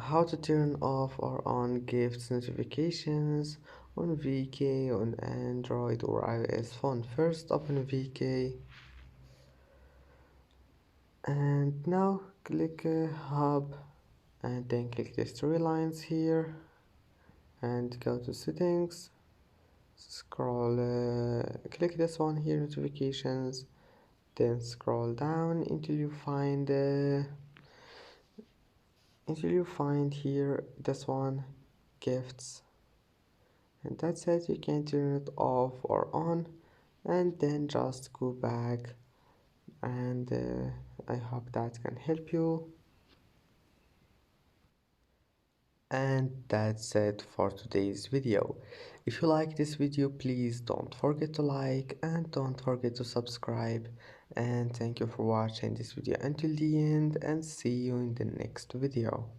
how to turn off or on gifts notifications on VK on Android or iOS phone. First open VK and now click hub and then click the storylines here and go to settings, scroll click this one here, notifications, then scroll down until you find here this one, gifts, and that's it. You can turn it off or on and then just go back, and I hope that can help you. And that's it for today's video. If you like this video, please don't forget to like and don't forget to subscribe, and thank you for watching this video until the end, and see you in the next video.